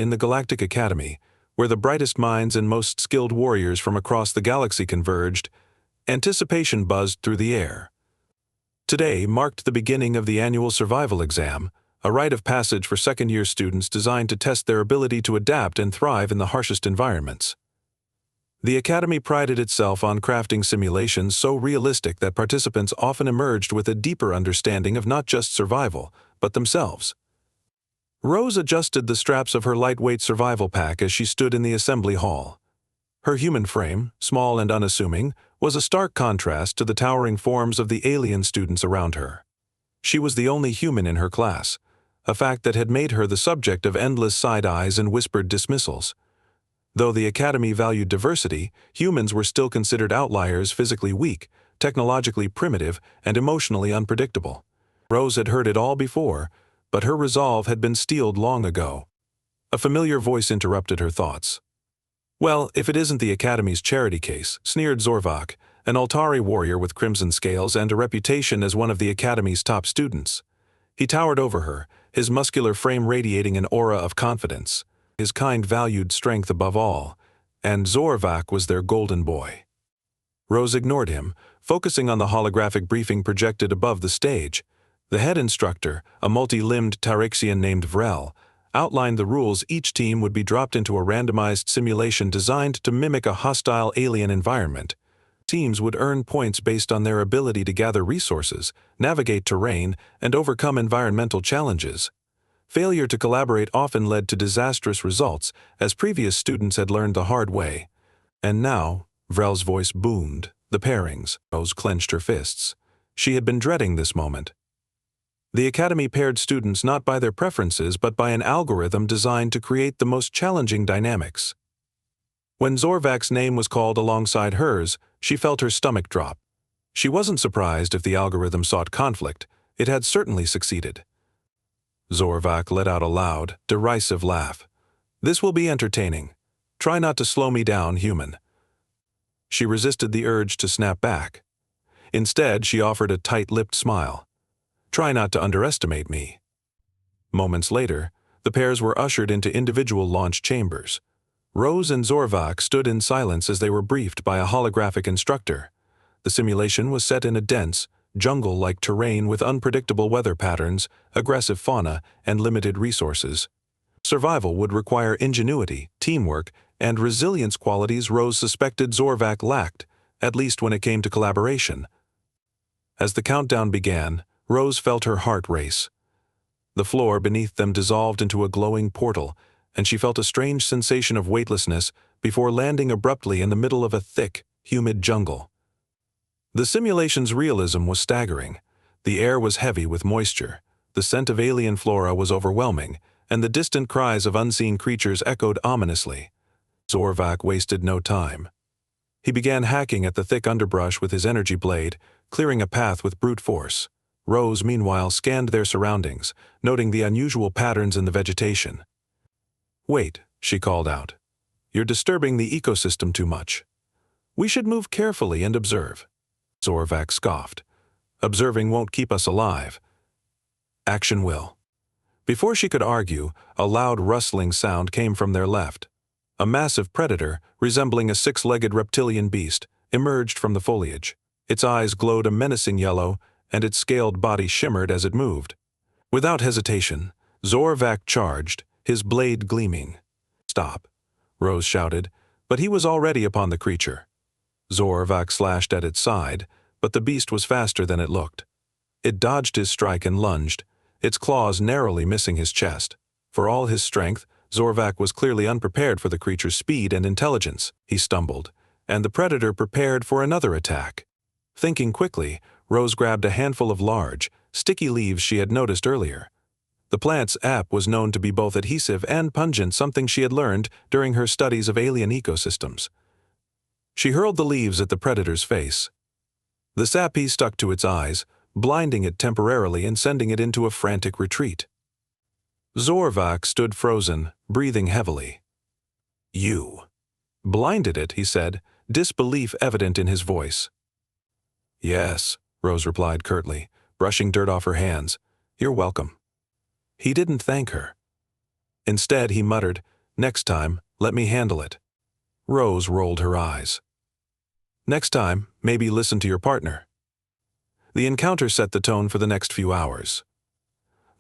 in the Galactic Academy, where the brightest minds and most skilled warriors from across the galaxy converged, anticipation buzzed through the air. Today marked the beginning of the annual survival exam, a rite of passage for second-year students designed to test their ability to adapt and thrive in the harshest environments. The Academy prided itself on crafting simulations so realistic that participants often emerged with a deeper understanding of not just survival, but themselves. Rose adjusted the straps of her lightweight survival pack as she stood in the assembly hall. Her human frame, small and unassuming, was a stark contrast to the towering forms of the alien students around her. She was the only human in her class, a fact that had made her the subject of endless side-eyes and whispered dismissals. Though the Academy valued diversity, humans were still considered outliers, physically weak, technologically primitive, and emotionally unpredictable. Rose had heard it all before, but her resolve had been steeled long ago. A familiar voice interrupted her thoughts. "Well, if it isn't the Academy's charity case," sneered Zorvak, an Altari warrior with crimson scales and a reputation as one of the Academy's top students. He towered over her, his muscular frame radiating an aura of confidence. His kind valued strength above all, and Zorvak was their golden boy. Rose ignored him, focusing on the holographic briefing projected above the stage. The head instructor, a multi-limbed Tyrexian named Vrel, outlined the rules. Each team would be dropped into a randomized simulation designed to mimic a hostile alien environment. Teams would earn points based on their ability to gather resources, navigate terrain, and overcome environmental challenges. Failure to collaborate often led to disastrous results, as previous students had learned the hard way. And now, Vrel's voice boomed, the pairings. Rose clenched her fists. She had been dreading this moment. The Academy paired students not by their preferences but by an algorithm designed to create the most challenging dynamics. When Zorvak's name was called alongside hers, she felt her stomach drop. She wasn't surprised if the algorithm sought conflict. It had certainly succeeded. Zorvak let out a loud, derisive laugh. "This will be entertaining. Try not to slow me down, human." She resisted the urge to snap back. Instead, she offered a tight-lipped smile. "Try not to underestimate me." Moments later, the pairs were ushered into individual launch chambers. Rose and Zorvak stood in silence as they were briefed by a holographic instructor. The simulation was set in a dense, jungle-like terrain with unpredictable weather patterns, aggressive fauna, and limited resources. Survival would require ingenuity, teamwork, and resilience, qualities Rose suspected Zorvak lacked, at least when it came to collaboration. As the countdown began, Rose felt her heart race. The floor beneath them dissolved into a glowing portal, and she felt a strange sensation of weightlessness before landing abruptly in the middle of a thick, humid jungle. The simulation's realism was staggering. The air was heavy with moisture, the scent of alien flora was overwhelming, and the distant cries of unseen creatures echoed ominously. Zorvak wasted no time. He began hacking at the thick underbrush with his energy blade, clearing a path with brute force. Rose, meanwhile, scanned their surroundings, noting the unusual patterns in the vegetation. "Wait," she called out. "You're disturbing the ecosystem too much. We should move carefully and observe." Zorvak scoffed. "Observing won't keep us alive. Action will." Before she could argue, a loud rustling sound came from their left. A massive predator, resembling a six-legged reptilian beast, emerged from the foliage. Its eyes glowed a menacing yellow, and its scaled body shimmered as it moved. Without hesitation, Zorvak charged, his blade gleaming. "Stop," Rose shouted, but he was already upon the creature. Zorvak slashed at its side, but the beast was faster than it looked. It dodged his strike and lunged, its claws narrowly missing his chest. For all his strength, Zorvak was clearly unprepared for the creature's speed and intelligence. He stumbled, and the predator prepared for another attack. Thinking quickly, Rose grabbed a handful of large, sticky leaves she had noticed earlier. The plant's sap was known to be both adhesive and pungent, something she had learned during her studies of alien ecosystems. She hurled the leaves at the predator's face. The sappy stuck to its eyes, blinding it temporarily and sending it into a frantic retreat. Zorvak stood frozen, breathing heavily. "You blinded it," he said, disbelief evident in his voice. "Yes," Rose replied curtly, brushing dirt off her hands. "You're welcome." He didn't thank her. Instead, he muttered, "Next time, let me handle it." Rose rolled her eyes. "Next time, maybe listen to your partner." The encounter set the tone for the next few hours.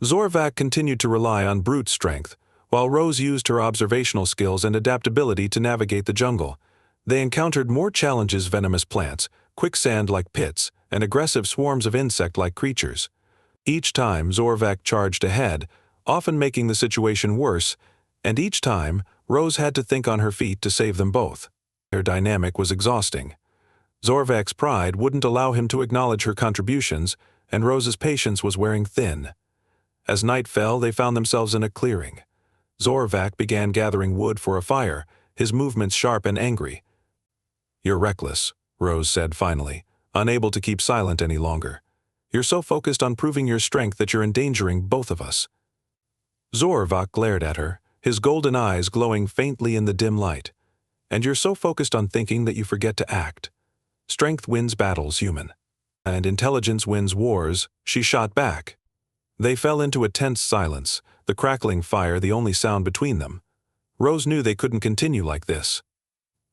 Zorvac continued to rely on brute strength, while Rose used her observational skills and adaptability to navigate the jungle. They encountered more challenges: venomous plants, quicksand-like pits, and aggressive swarms of insect-like creatures. Each time, Zorvac charged ahead, often making the situation worse, and each time, Rose had to think on her feet to save them both. Their dynamic was exhausting. Zorvac's pride wouldn't allow him to acknowledge her contributions, and Rose's patience was wearing thin. As night fell, they found themselves in a clearing. Zorvac began gathering wood for a fire, his movements sharp and angry. "You're reckless," Rose said finally, unable to keep silent any longer. "You're so focused on proving your strength that you're endangering both of us." Zorvac glared at her, his golden eyes glowing faintly in the dim light. "And you're so focused on thinking that you forget to act. Strength wins battles, human. And intelligence wins wars," she shot back. They fell into a tense silence, the crackling fire the only sound between them. Rose knew they couldn't continue like this.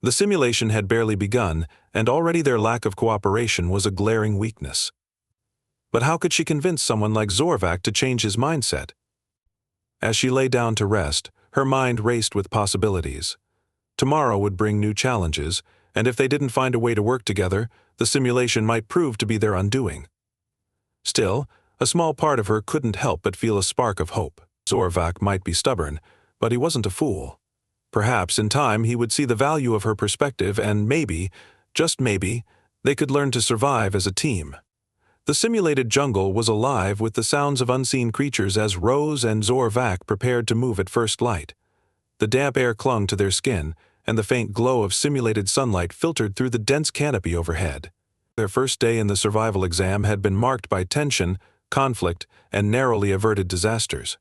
The simulation had barely begun, and already their lack of cooperation was a glaring weakness. But how could she convince someone like Zorvac to change his mindset? As she lay down to rest, her mind raced with possibilities. Tomorrow would bring new challenges, and if they didn't find a way to work together, the simulation might prove to be their undoing. Still, a small part of her couldn't help but feel a spark of hope. Zorvac might be stubborn, but he wasn't a fool. Perhaps in time he would see the value of her perspective, and maybe, just maybe, they could learn to survive as a team. The simulated jungle was alive with the sounds of unseen creatures as Rose and Zorvac prepared to move at first light. The damp air clung to their skin, and the faint glow of simulated sunlight filtered through the dense canopy overhead. Their first day in the survival exam had been marked by tension, conflict, and narrowly averted disasters.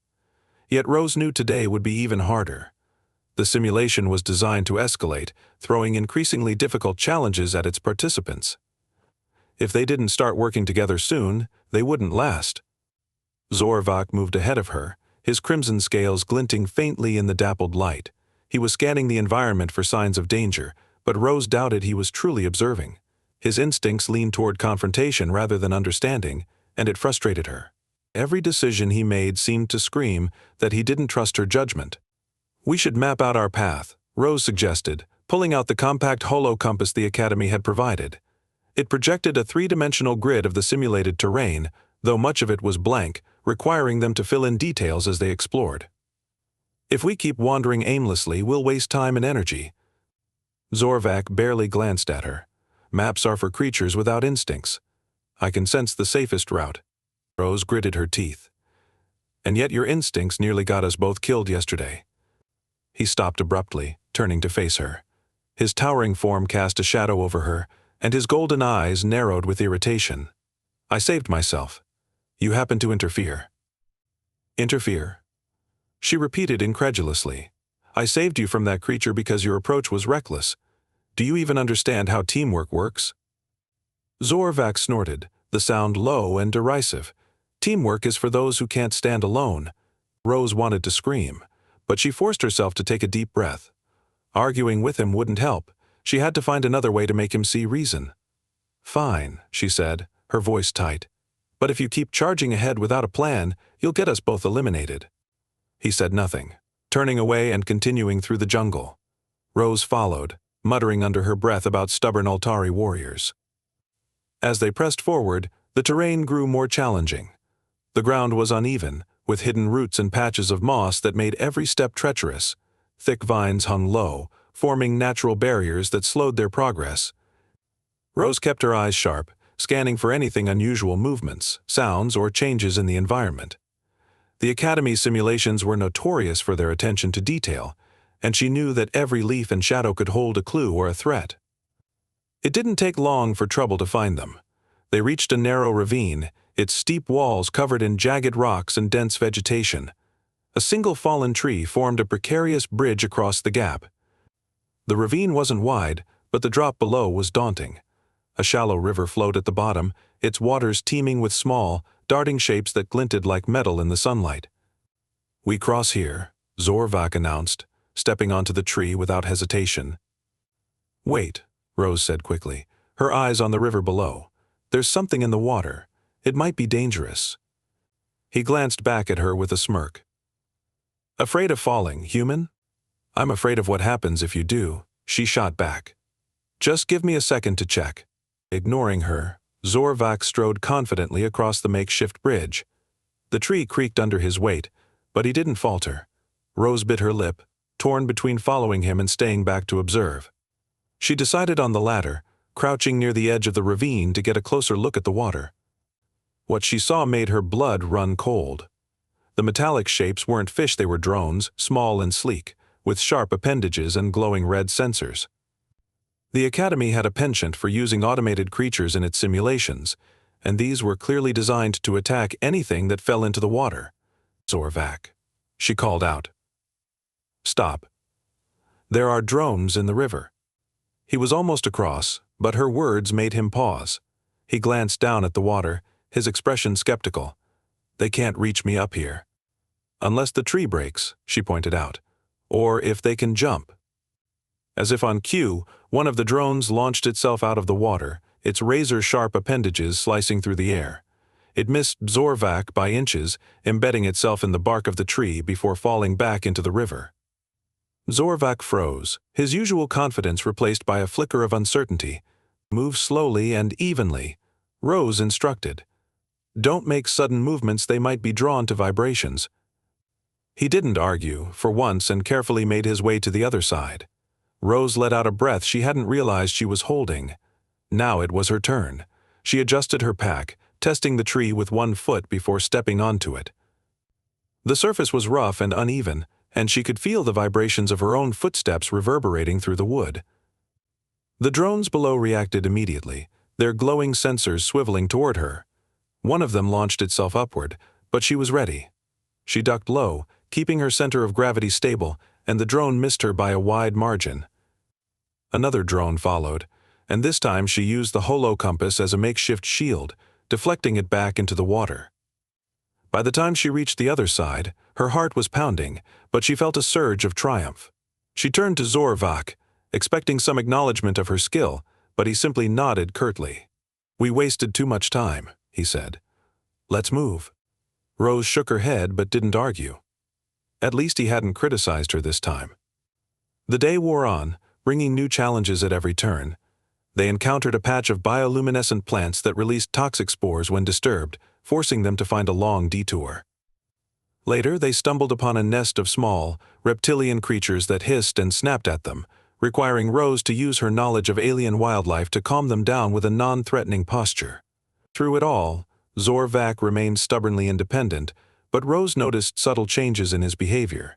Yet Rose knew today would be even harder. The simulation was designed to escalate, throwing increasingly difficult challenges at its participants. If they didn't start working together soon, they wouldn't last. Zorvac moved ahead of her, his crimson scales glinting faintly in the dappled light. He was scanning the environment for signs of danger, but Rose doubted he was truly observing. His instincts leaned toward confrontation rather than understanding, and it frustrated her. Every decision he made seemed to scream that he didn't trust her judgment. "We should map out our path," Rose suggested, pulling out the compact holo-compass the Academy had provided. It projected a three-dimensional grid of the simulated terrain, though much of it was blank, requiring them to fill in details as they explored. "If we keep wandering aimlessly, we'll waste time and energy." Zorvac barely glanced at her. "Maps are for creatures without instincts. I can sense the safest route." Rose gritted her teeth. "And yet your instincts nearly got us both killed yesterday." He stopped abruptly, turning to face her. His towering form cast a shadow over her, and his golden eyes narrowed with irritation. "I saved myself. You happened to interfere." "Interfere?" She repeated incredulously. "I saved you from that creature because your approach was reckless. Do you even understand how teamwork works?" Zorvac snorted, the sound low and derisive. "Teamwork is for those who can't stand alone." Rose wanted to scream, but she forced herself to take a deep breath. Arguing with him wouldn't help. She had to find another way to make him see reason. "Fine," she said, her voice tight. "But if you keep charging ahead without a plan, you'll get us both eliminated." He said nothing, turning away and continuing through the jungle. Rose followed, muttering under her breath about stubborn Altari warriors. As they pressed forward, the terrain grew more challenging. The ground was uneven, with hidden roots and patches of moss that made every step treacherous. Thick vines hung low, forming natural barriers that slowed their progress. Rose kept her eyes sharp, scanning for anything unusual: movements, sounds, or changes in the environment. The Academy's simulations were notorious for their attention to detail, and she knew that every leaf and shadow could hold a clue or a threat. It didn't take long for trouble to find them. They reached a narrow ravine, its steep walls covered in jagged rocks and dense vegetation. A single fallen tree formed a precarious bridge across the gap. The ravine wasn't wide, but the drop below was daunting. A shallow river flowed at the bottom, its waters teeming with small, darting shapes that glinted like metal in the sunlight. "We cross here," Zorvak announced, stepping onto the tree without hesitation. "Wait," Rose said quickly, her eyes on the river below. "There's something in the water. It might be dangerous." He glanced back at her with a smirk. "Afraid of falling, human?" "I'm afraid of what happens if you do," she shot back. "Just give me a second to check." Ignoring her, Zorvak strode confidently across the makeshift bridge. The tree creaked under his weight, but he didn't falter. Rose bit her lip, torn between following him and staying back to observe. She decided on the latter, crouching near the edge of the ravine to get a closer look at the water. What she saw made her blood run cold. The metallic shapes weren't fish, they were drones, small and sleek, with sharp appendages and glowing red sensors. The Academy had a penchant for using automated creatures in its simulations, and these were clearly designed to attack anything that fell into the water. "Zorvak," she called out. "Stop. There are drones in the river." He was almost across, but her words made him pause. He glanced down at the water, his expression skeptical. "They can't reach me up here." "Unless the tree breaks," she pointed out. "Or if they can jump." As if on cue, one of the drones launched itself out of the water, its razor-sharp appendages slicing through the air. It missed Zorvak by inches, embedding itself in the bark of the tree before falling back into the river. Zorvak froze, his usual confidence replaced by a flicker of uncertainty. "Move slowly and evenly," Rose instructed. "Don't make sudden movements, they might be drawn to vibrations." He didn't argue, for once, and carefully made his way to the other side. Rose let out a breath she hadn't realized she was holding. Now it was her turn. She adjusted her pack, testing the tree with one foot before stepping onto it. The surface was rough and uneven, and she could feel the vibrations of her own footsteps reverberating through the wood. The drones below reacted immediately, their glowing sensors swiveling toward her. One of them launched itself upward, but she was ready. She ducked low, keeping her center of gravity stable, and the drone missed her by a wide margin. Another drone followed, and this time she used the holo-compass as a makeshift shield, deflecting it back into the water. By the time she reached the other side, her heart was pounding, but she felt a surge of triumph. She turned to Zorvak, expecting some acknowledgement of her skill, but he simply nodded curtly. "We wasted too much time," he said. "Let's move." Rose shook her head but didn't argue. At least he hadn't criticized her this time. The day wore on, bringing new challenges at every turn. They encountered a patch of bioluminescent plants that released toxic spores when disturbed, forcing them to find a long detour. Later, they stumbled upon a nest of small, reptilian creatures that hissed and snapped at them, requiring Rose to use her knowledge of alien wildlife to calm them down with a non-threatening posture. Through it all, Zorvak remained stubbornly independent, but Rose noticed subtle changes in his behavior.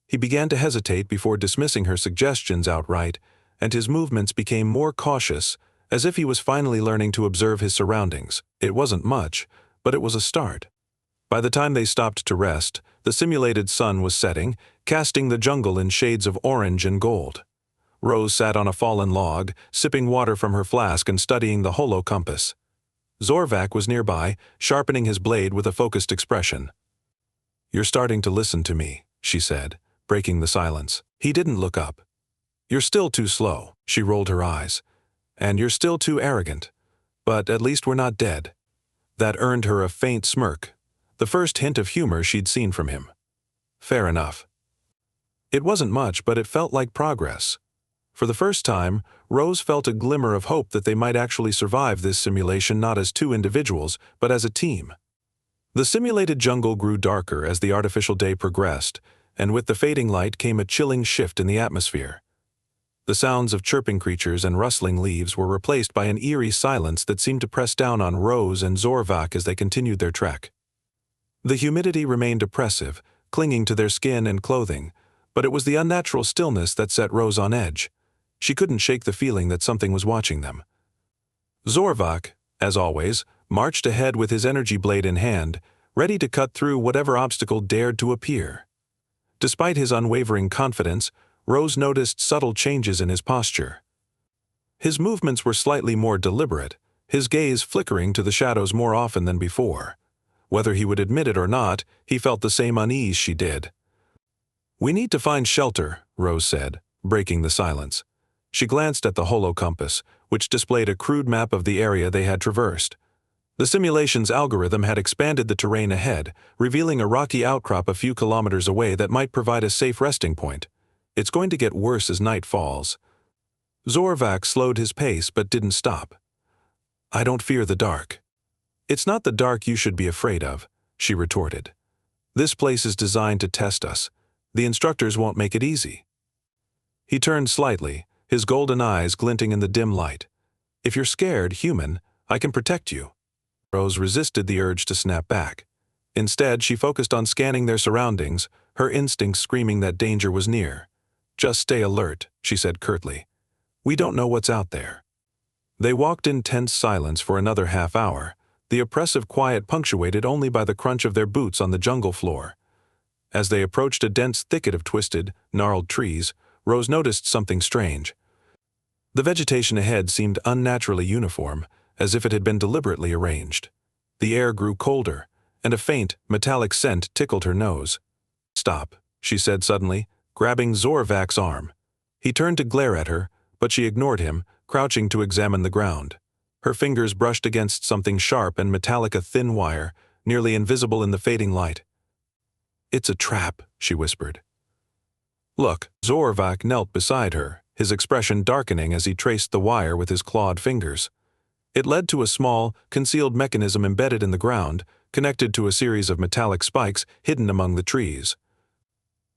He began to hesitate before dismissing her suggestions outright, and his movements became more cautious, as if he was finally learning to observe his surroundings. It wasn't much, but it was a start. By the time they stopped to rest, the simulated sun was setting, casting the jungle in shades of orange and gold. Rose sat on a fallen log, sipping water from her flask and studying the holo-compass. Zorvak was nearby, sharpening his blade with a focused expression. "You're starting to listen to me," she said, breaking the silence. He didn't look up. "You're still too slow," she rolled her eyes. "And you're still too arrogant. But at least we're not dead." That earned her a faint smirk, the first hint of humor she'd seen from him. "Fair enough." It wasn't much, but it felt like progress. For the first time, Rose felt a glimmer of hope that they might actually survive this simulation not as two individuals, but as a team. The simulated jungle grew darker as the artificial day progressed, and with the fading light came a chilling shift in the atmosphere. The sounds of chirping creatures and rustling leaves were replaced by an eerie silence that seemed to press down on Rose and Zorvak as they continued their trek. The humidity remained oppressive, clinging to their skin and clothing, but it was the unnatural stillness that set Rose on edge. She couldn't shake the feeling that something was watching them. Zorvak, as always, marched ahead with his energy blade in hand, ready to cut through whatever obstacle dared to appear. Despite his unwavering confidence, Rose noticed subtle changes in his posture. His movements were slightly more deliberate, his gaze flickering to the shadows more often than before. Whether he would admit it or not, he felt the same unease she did. "We need to find shelter," Rose said, breaking the silence. She glanced at the holo-compass, which displayed a crude map of the area they had traversed. The simulation's algorithm had expanded the terrain ahead, revealing a rocky outcrop a few kilometers away that might provide a safe resting point. "It's going to get worse as night falls." Zorvac slowed his pace but didn't stop. "I don't fear the dark." "It's not the dark you should be afraid of," she retorted. "This place is designed to test us. The instructors won't make it easy." He turned slightly, his golden eyes glinting in the dim light. "If you're scared, human, I can protect you." Rose resisted the urge to snap back. Instead, she focused on scanning their surroundings, her instincts screaming that danger was near. "Just stay alert," she said curtly. "We don't know what's out there." They walked in tense silence for another half-hour, the oppressive quiet punctuated only by the crunch of their boots on the jungle floor. As they approached a dense thicket of twisted, gnarled trees, Rose noticed something strange. The vegetation ahead seemed unnaturally uniform, as if it had been deliberately arranged. The air grew colder, and a faint, metallic scent tickled her nose. "Stop," she said suddenly, grabbing Zorvac's arm. He turned to glare at her, but she ignored him, crouching to examine the ground. Her fingers brushed against something sharp and metallic, a thin wire, nearly invisible in the fading light. "It's a trap," she whispered. "Look." Zorvac knelt beside her, his expression darkening as he traced the wire with his clawed fingers. It led to a small, concealed mechanism embedded in the ground, connected to a series of metallic spikes hidden among the trees.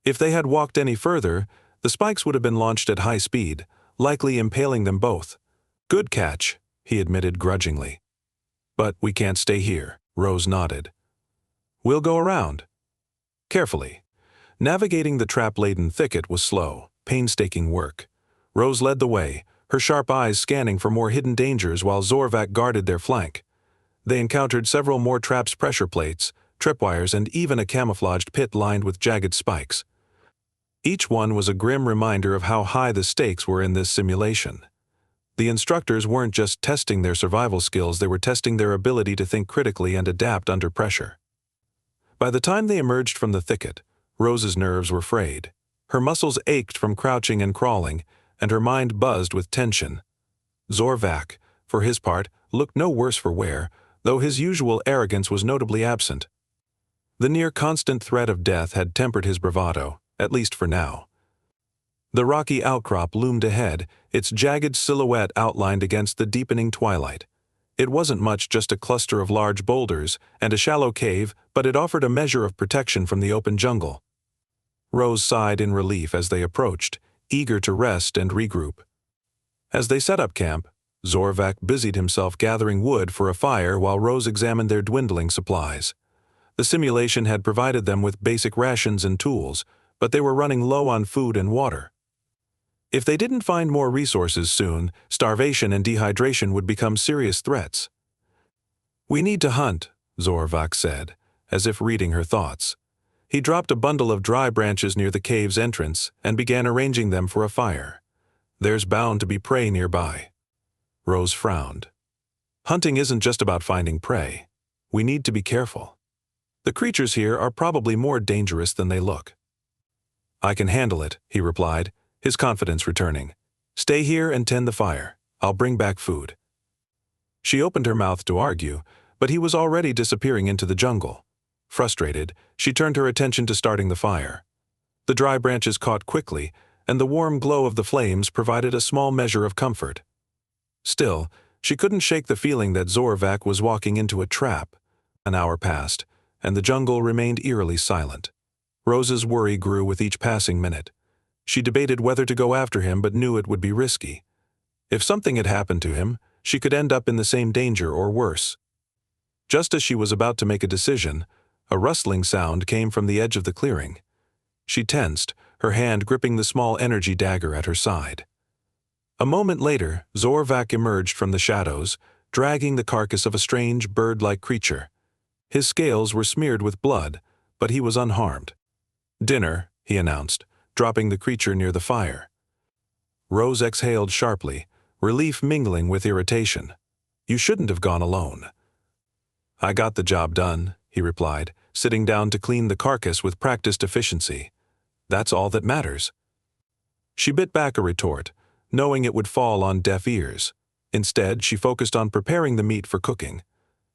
If they had walked any further, the spikes would have been launched at high speed, likely impaling them both. "Good catch," he admitted grudgingly. "But we can't stay here," Rose nodded. "We'll go around." Carefully. Navigating the trap-laden thicket was slow, painstaking work. Rose led the way, her sharp eyes scanning for more hidden dangers while Zorvac guarded their flank. They encountered several more traps, pressure plates, tripwires, and even a camouflaged pit lined with jagged spikes. Each one was a grim reminder of how high the stakes were in this simulation. The instructors weren't just testing their survival skills, they were testing their ability to think critically and adapt under pressure. By the time they emerged from the thicket, Rose's nerves were frayed. Her muscles ached from crouching and crawling, and her mind buzzed with tension. Zorvac, for his part, looked no worse for wear, though his usual arrogance was notably absent. The near-constant threat of death had tempered his bravado, at least for now. The rocky outcrop loomed ahead, its jagged silhouette outlined against the deepening twilight. It wasn't much, just a cluster of large boulders and a shallow cave, but it offered a measure of protection from the open jungle. Rose sighed in relief as they approached, eager to rest and regroup. As they set up camp, Zorvac busied himself gathering wood for a fire while Rose examined their dwindling supplies. The simulation had provided them with basic rations and tools, but they were running low on food and water. If they didn't find more resources soon, starvation and dehydration would become serious threats. "We need to hunt," Zorvac said, as if reading her thoughts. He dropped a bundle of dry branches near the cave's entrance and began arranging them for a fire. "There's bound to be prey nearby." Rose frowned. "Hunting isn't just about finding prey. We need to be careful. The creatures here are probably more dangerous than they look." "I can handle it," he replied, his confidence returning. "Stay here and tend the fire. I'll bring back food." She opened her mouth to argue, but he was already disappearing into the jungle. Frustrated, she turned her attention to starting the fire. The dry branches caught quickly, and the warm glow of the flames provided a small measure of comfort. Still, she couldn't shake the feeling that Zorvac was walking into a trap. An hour passed, and the jungle remained eerily silent. Rose's worry grew with each passing minute. She debated whether to go after him but knew it would be risky. If something had happened to him, she could end up in the same danger or worse. Just as she was about to make a decision, a rustling sound came from the edge of the clearing. She tensed, her hand gripping the small energy dagger at her side. A moment later, Zorvac emerged from the shadows, dragging the carcass of a strange bird-like creature. His scales were smeared with blood, but he was unharmed. "Dinner," he announced, dropping the creature near the fire. Rose exhaled sharply, relief mingling with irritation. "You shouldn't have gone alone." "I got the job done," he replied, sitting down to clean the carcass with practiced efficiency. That's all that matters. She bit back a retort, knowing it would fall on deaf ears. Instead, she focused on preparing the meat for cooking.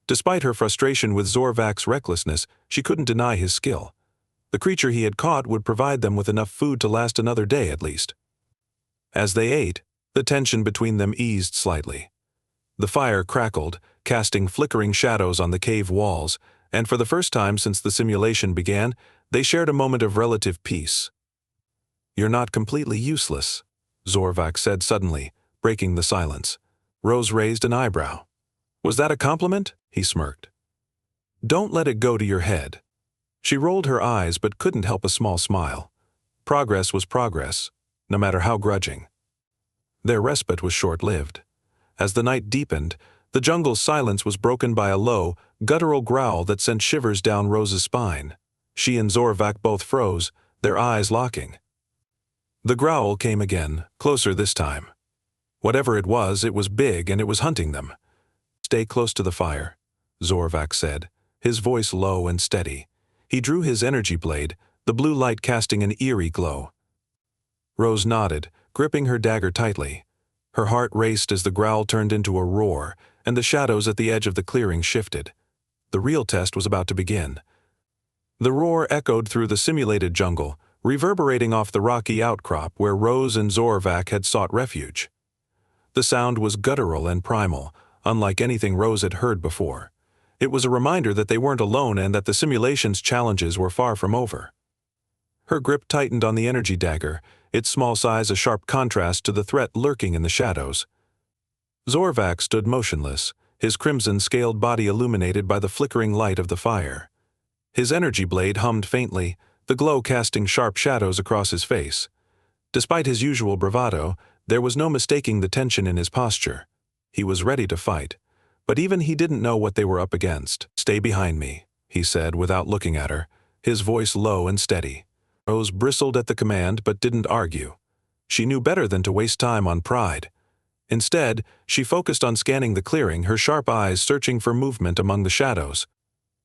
Despite her frustration with Zorvak's recklessness, she couldn't deny his skill. The creature he had caught would provide them with enough food to last another day at least. As they ate, the tension between them eased slightly. The fire crackled, casting flickering shadows on the cave walls, and for the first time since the simulation began, they shared a moment of relative peace. "You're not completely useless," Zorvak said suddenly, breaking the silence. Rose raised an eyebrow. "Was that a compliment?" he smirked. "Don't let it go to your head." She rolled her eyes but couldn't help a small smile. Progress was progress, no matter how grudging. Their respite was short-lived. As the night deepened, the jungle's silence was broken by a low, guttural growl that sent shivers down Rose's spine. She and Zorvak both froze, their eyes locking. The growl came again, closer this time. Whatever it was big and it was hunting them. "Stay close to the fire," Zorvak said, his voice low and steady. He drew his energy blade, the blue light casting an eerie glow. Rose nodded, gripping her dagger tightly. Her heart raced as the growl turned into a roar, and the shadows at the edge of the clearing shifted. The real test was about to begin. The roar echoed through the simulated jungle, reverberating off the rocky outcrop where Rose and Zorvak had sought refuge. The sound was guttural and primal, unlike anything Rose had heard before. It was a reminder that they weren't alone and that the simulation's challenges were far from over. Her grip tightened on the energy dagger, its small size a sharp contrast to the threat lurking in the shadows. Zorvak stood motionless, his crimson-scaled body illuminated by the flickering light of the fire. His energy blade hummed faintly, the glow casting sharp shadows across his face. Despite his usual bravado, there was no mistaking the tension in his posture. He was ready to fight, but even he didn't know what they were up against. "Stay behind me," he said without looking at her, his voice low and steady. Rose bristled at the command but didn't argue. She knew better than to waste time on pride. Instead, she focused on scanning the clearing, her sharp eyes searching for movement among the shadows.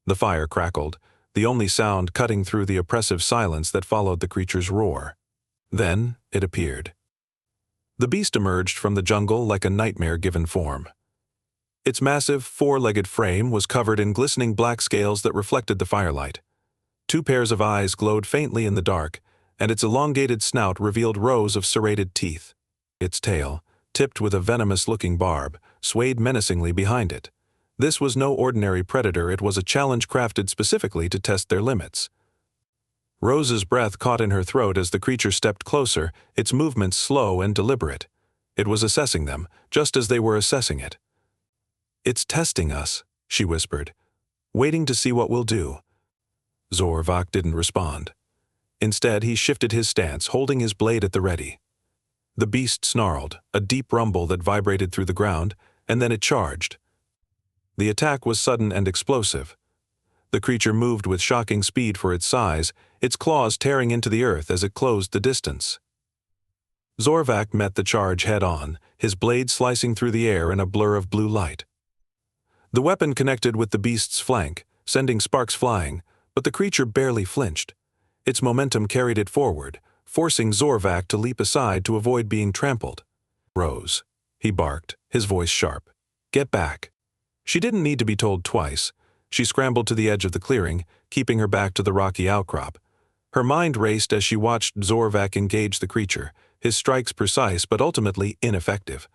The fire crackled, the only sound cutting through the oppressive silence that followed the creature's roar. Then it appeared. The beast emerged from the jungle like a nightmare-given form. Its massive, four-legged frame was covered in glistening black scales that reflected the firelight. 2 pairs of eyes glowed faintly in the dark, and its elongated snout revealed rows of serrated teeth. Its tail, tipped with a venomous-looking barb, swayed menacingly behind it. This was no ordinary predator, it was a challenge crafted specifically to test their limits. Rose's breath caught in her throat as the creature stepped closer, its movements slow and deliberate. It was assessing them, just as they were assessing it. "It's testing us," she whispered, "waiting to see what we'll do." Zorvak didn't respond. Instead, he shifted his stance, holding his blade at the ready. The beast snarled, a deep rumble that vibrated through the ground, and then it charged. The attack was sudden and explosive. The creature moved with shocking speed for its size, its claws tearing into the earth as it closed the distance. Zorvak met the charge head-on, his blade slicing through the air in a blur of blue light. The weapon connected with the beast's flank, sending sparks flying, but the creature barely flinched. Its momentum carried it forward, forcing Zorvak to leap aside to avoid being trampled. "Rose," he barked, his voice sharp. "Get back." She didn't need to be told twice. She scrambled to the edge of the clearing, keeping her back to the rocky outcrop. Her mind raced as she watched Zorvak engage the creature, his strikes precise but ultimately ineffective.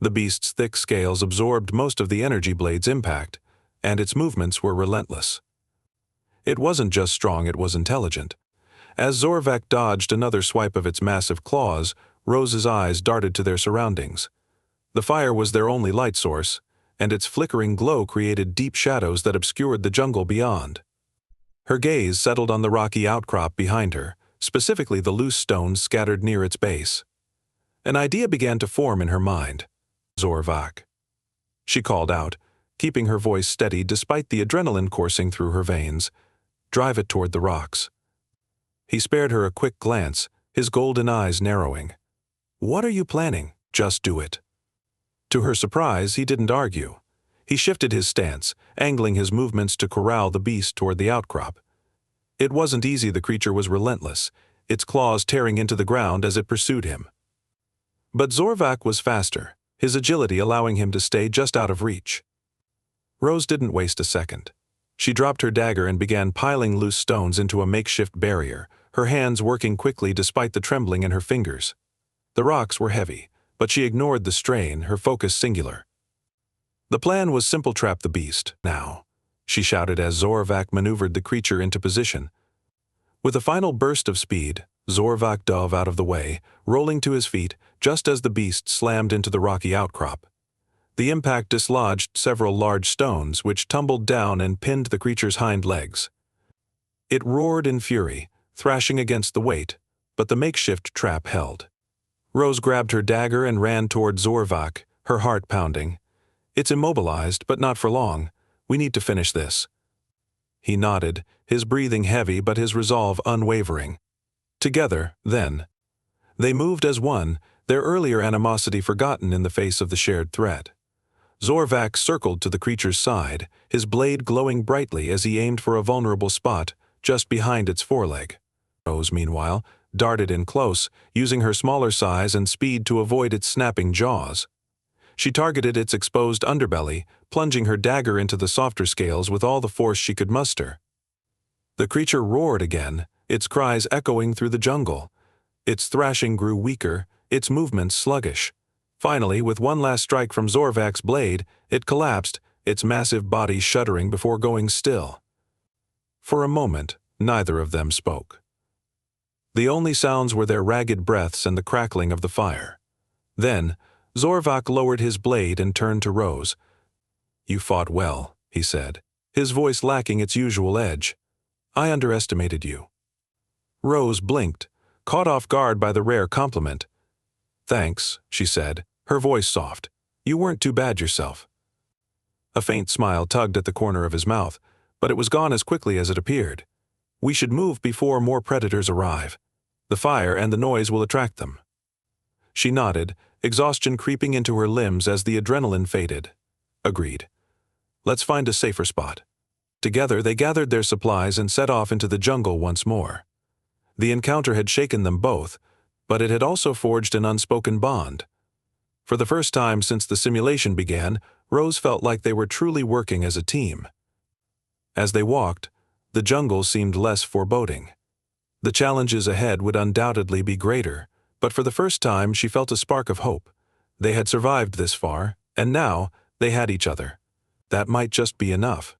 The beast's thick scales absorbed most of the energy blade's impact, and its movements were relentless. It wasn't just strong, it was intelligent. As Zorvak dodged another swipe of its massive claws, Rose's eyes darted to their surroundings. The fire was their only light source, and its flickering glow created deep shadows that obscured the jungle beyond. Her gaze settled on the rocky outcrop behind her, specifically the loose stones scattered near its base. An idea began to form in her mind. "Zorvak," she called out, keeping her voice steady despite the adrenaline coursing through her veins. "Drive it toward the rocks." He spared her a quick glance, his golden eyes narrowing. "What are you planning? Just do it." To her surprise, he didn't argue. He shifted his stance, angling his movements to corral the beast toward the outcrop. It wasn't easy, the creature was relentless, its claws tearing into the ground as it pursued him. But Zorvak was faster, his agility allowing him to stay just out of reach. Rose didn't waste a second. She dropped her dagger and began piling loose stones into a makeshift barrier, her hands working quickly despite the trembling in her fingers. The rocks were heavy, but she ignored the strain, her focus singular. The plan was simple: trap the beast, now, she shouted as Zorvak maneuvered the creature into position. With a final burst of speed, Zorvak dove out of the way, rolling to his feet just as the beast slammed into the rocky outcrop. The impact dislodged several large stones, which tumbled down and pinned the creature's hind legs. It roared in fury, thrashing against the weight, but the makeshift trap held. Rose grabbed her dagger and ran toward Zorvak, her heart pounding. "It's immobilized, but not for long. We need to finish this." He nodded, his breathing heavy but his resolve unwavering. Together, then. They moved as one, their earlier animosity forgotten in the face of the shared threat. Zorvak circled to the creature's side, his blade glowing brightly as he aimed for a vulnerable spot just behind its foreleg. Rose, meanwhile, darted in close, using her smaller size and speed to avoid its snapping jaws. She targeted its exposed underbelly, plunging her dagger into the softer scales with all the force she could muster. The creature roared again, its cries echoing through the jungle. Its thrashing grew weaker, its movements sluggish. Finally, with one last strike from Zorvak's blade, it collapsed, its massive body shuddering before going still. For a moment, neither of them spoke. The only sounds were their ragged breaths and the crackling of the fire. Then, Zorvak lowered his blade and turned to Rose. "You fought well," he said, his voice lacking its usual edge. "I underestimated you." Rose blinked, caught off guard by the rare compliment. "Thanks," she said, her voice soft. "You weren't too bad yourself." A faint smile tugged at the corner of his mouth, but it was gone as quickly as it appeared. "We should move before more predators arrive. The fire and the noise will attract them." She nodded, exhaustion creeping into her limbs as the adrenaline faded. "Agreed. Let's find a safer spot." Together they gathered their supplies and set off into the jungle once more. The encounter had shaken them both, but it had also forged an unspoken bond. For the first time since the simulation began, Rose felt like they were truly working as a team. As they walked, the jungle seemed less foreboding. The challenges ahead would undoubtedly be greater, but for the first time she felt a spark of hope. They had survived this far, and now they had each other. That might just be enough.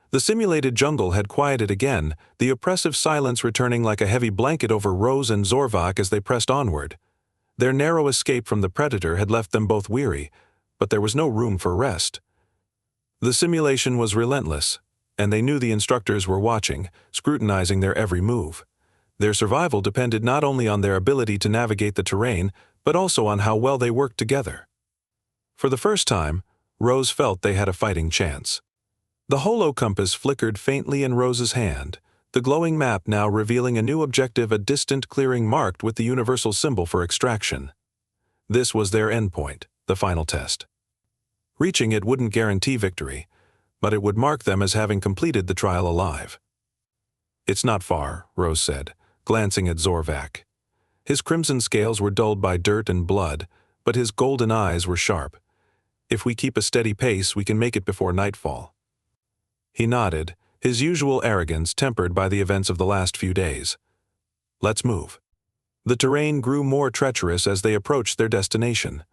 The simulated jungle had quieted again, the oppressive silence returning like a heavy blanket over Rose and Zorvak as they pressed onward. Their narrow escape from the predator had left them both weary, but there was no room for rest. The simulation was relentless, and they knew the instructors were watching, scrutinizing their every move. Their survival depended not only on their ability to navigate the terrain, but also on how well they worked together. For the first time, Rose felt they had a fighting chance. The holo compass flickered faintly in Rose's hand, the glowing map now revealing a new objective, a distant clearing marked with the universal symbol for extraction. This was their endpoint, the final test. Reaching it wouldn't guarantee victory, but it would mark them as having completed the trial alive. "It's not far," Rose said, glancing at Zorvak. His crimson scales were dulled by dirt and blood, but his golden eyes were sharp. "If we keep a steady pace, we can make it before nightfall." He nodded, his usual arrogance tempered by the events of the last few days. "Let's move." The terrain grew more treacherous as they approached their destination.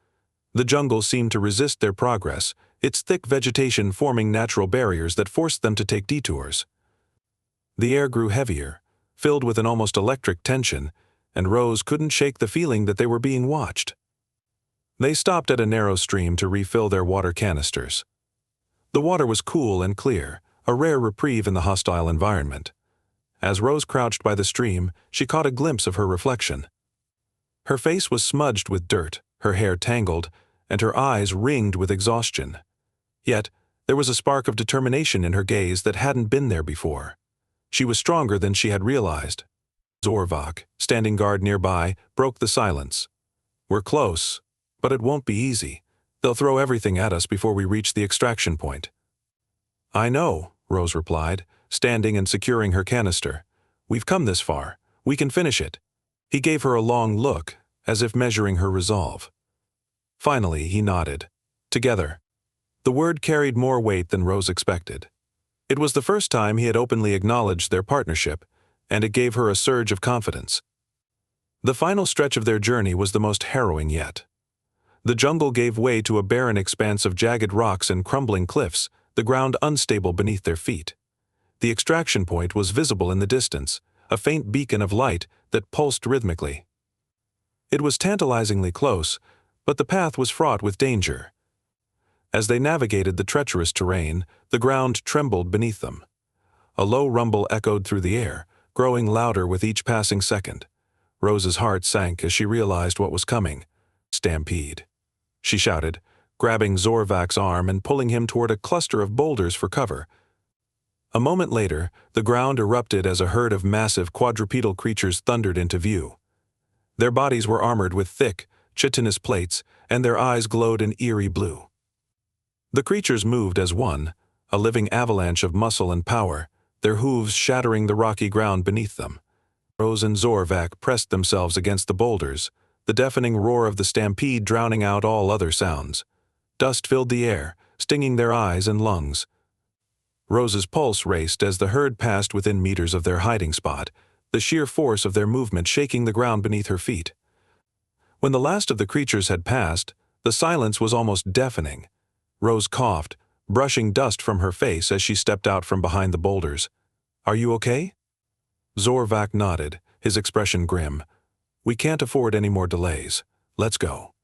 The jungle seemed to resist their progress, its thick vegetation forming natural barriers that forced them to take detours. The air grew heavier, filled with an almost electric tension, and Rose couldn't shake the feeling that they were being watched. They stopped at a narrow stream to refill their water canisters. The water was cool and clear, a rare reprieve in the hostile environment. As Rose crouched by the stream, she caught a glimpse of her reflection. Her face was smudged with dirt, her hair tangled, and her eyes ringed with exhaustion. Yet, there was a spark of determination in her gaze that hadn't been there before. She was stronger than she had realized. Zorvak, standing guard nearby, broke the silence. "We're close, but it won't be easy. They'll throw everything at us before we reach the extraction point." "I know," Rose replied, standing and securing her canister. "We've come this far. We can finish it." He gave her a long look, as if measuring her resolve. Finally, he nodded. "Together." The word carried more weight than Rose expected. It was the first time he had openly acknowledged their partnership, and it gave her a surge of confidence. The final stretch of their journey was the most harrowing yet. The jungle gave way to a barren expanse of jagged rocks and crumbling cliffs, the ground unstable beneath their feet. The extraction point was visible in the distance, a faint beacon of light that pulsed rhythmically. It was tantalizingly close, but the path was fraught with danger. As they navigated the treacherous terrain, the ground trembled beneath them. A low rumble echoed through the air, growing louder with each passing second. Rose's heart sank as she realized what was coming. "Stampede," she shouted, grabbing Zorvak's arm and pulling him toward a cluster of boulders for cover. A moment later, the ground erupted as a herd of massive quadrupedal creatures thundered into view. Their bodies were armored with thick, chitinous plates, and their eyes glowed an eerie blue. The creatures moved as one, a living avalanche of muscle and power, their hooves shattering the rocky ground beneath them. Rose and Zorvak pressed themselves against the boulders, the deafening roar of the stampede drowning out all other sounds. Dust filled the air, stinging their eyes and lungs. Rose's pulse raced as the herd passed within meters of their hiding spot, the sheer force of their movement shaking the ground beneath her feet. When the last of the creatures had passed, the silence was almost deafening. Rose coughed, brushing dust from her face as she stepped out from behind the boulders. "Are you okay?" Zorvak nodded, his expression grim. "We can't afford any more delays. Let's go."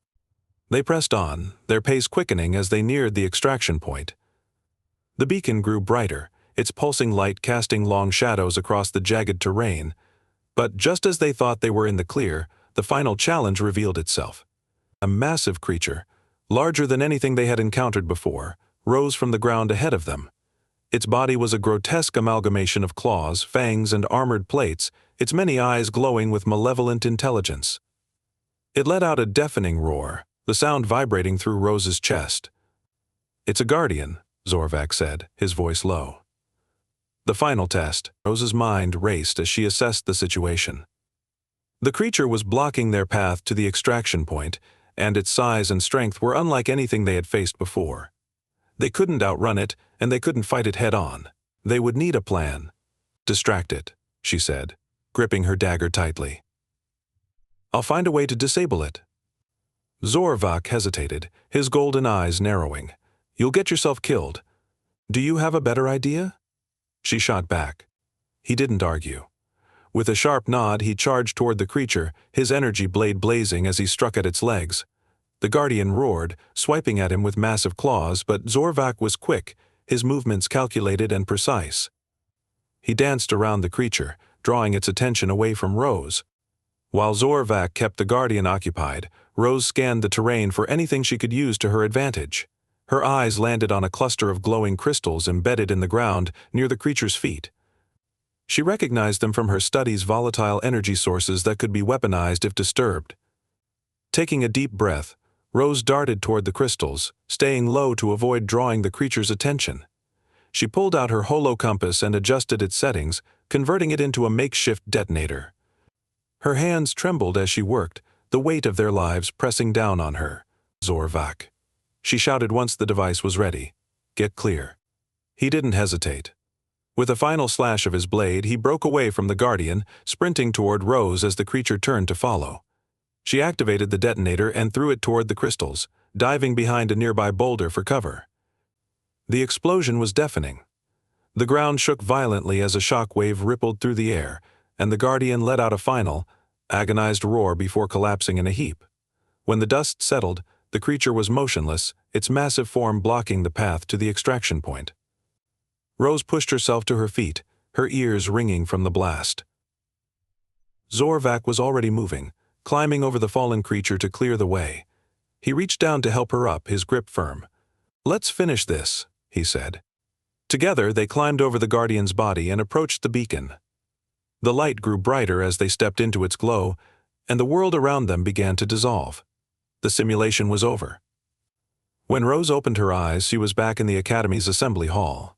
They pressed on, their pace quickening as they neared the extraction point. The beacon grew brighter, its pulsing light casting long shadows across the jagged terrain. But just as they thought they were in the clear, the final challenge revealed itself. A massive creature, larger than anything they had encountered before, rose from the ground ahead of them. Its body was a grotesque amalgamation of claws, fangs, and armored plates, its many eyes glowing with malevolent intelligence. It let out a deafening roar, the sound vibrating through Rose's chest. "It's a guardian," Zorvak said, his voice low. The final test. Rose's mind raced as she assessed the situation. The creature was blocking their path to the extraction point, and its size and strength were unlike anything they had faced before. They couldn't outrun it, and they couldn't fight it head-on. They would need a plan. "Distract it," she said, gripping her dagger tightly. "I'll find a way to disable it." Zorvak hesitated, his golden eyes narrowing. "You'll get yourself killed. Do you have a better idea?" She shot back. He didn't argue. With a sharp nod, he charged toward the creature, his energy blade blazing as he struck at its legs. The guardian roared, swiping at him with massive claws, but Zorvak was quick, his movements calculated and precise. He danced around the creature, drawing its attention away from Rose. While Zorvak kept the guardian occupied, Rose scanned the terrain for anything she could use to her advantage. Her eyes landed on a cluster of glowing crystals embedded in the ground near the creature's feet. She recognized them from her study's volatile energy sources that could be weaponized if disturbed. Taking a deep breath, Rose darted toward the crystals, staying low to avoid drawing the creature's attention. She pulled out her holo-compass and adjusted its settings, converting it into a makeshift detonator. Her hands trembled as she worked, the weight of their lives pressing down on her. "Zorvak," she shouted once the device was ready. "Get clear." He didn't hesitate. With a final slash of his blade, he broke away from the guardian, sprinting toward Rose as the creature turned to follow. She activated the detonator and threw it toward the crystals, diving behind a nearby boulder for cover. The explosion was deafening. The ground shook violently as a shock wave rippled through the air, and the guardian let out a final, agonized roar before collapsing in a heap. When the dust settled, the creature was motionless, its massive form blocking the path to the extraction point. Rose pushed herself to her feet, her ears ringing from the blast. Zorvak was already moving, climbing over the fallen creature to clear the way. He reached down to help her up, his grip firm. "Let's finish this," he said. Together, they climbed over the guardian's body and approached the beacon. The light grew brighter as they stepped into its glow, and the world around them began to dissolve. The simulation was over. When Rose opened her eyes, she was back in the Academy's assembly hall.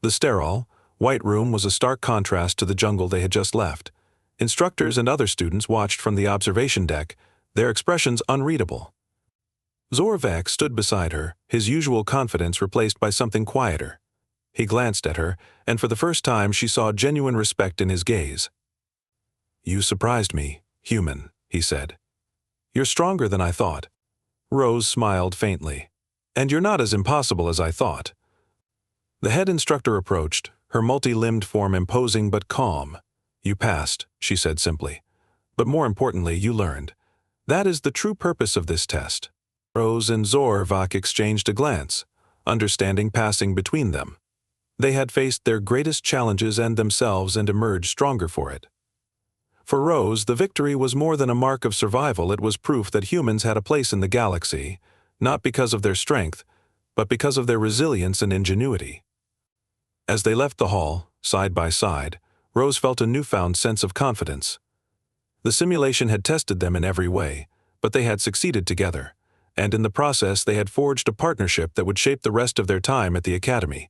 The sterile, white room was a stark contrast to the jungle they had just left. Instructors and other students watched from the observation deck, their expressions unreadable. Zorvek stood beside her, his usual confidence replaced by something quieter. He glanced at her, and for the first time she saw genuine respect in his gaze. "You surprised me, human," he said. "You're stronger than I thought." Rose smiled faintly. "And you're not as impossible as I thought." The head instructor approached, her multi-limbed form imposing but calm. "You passed," she said simply. "But more importantly, you learned. That is the true purpose of this test." Rose and Zorvak exchanged a glance, understanding passing between them. They had faced their greatest challenges and themselves and emerged stronger for it. For Rose, the victory was more than a mark of survival. It was proof that humans had a place in the galaxy, not because of their strength, but because of their resilience and ingenuity. As they left the hall, side by side, Rose felt a newfound sense of confidence. The simulation had tested them in every way, but they had succeeded together, and in the process they had forged a partnership that would shape the rest of their time at the academy.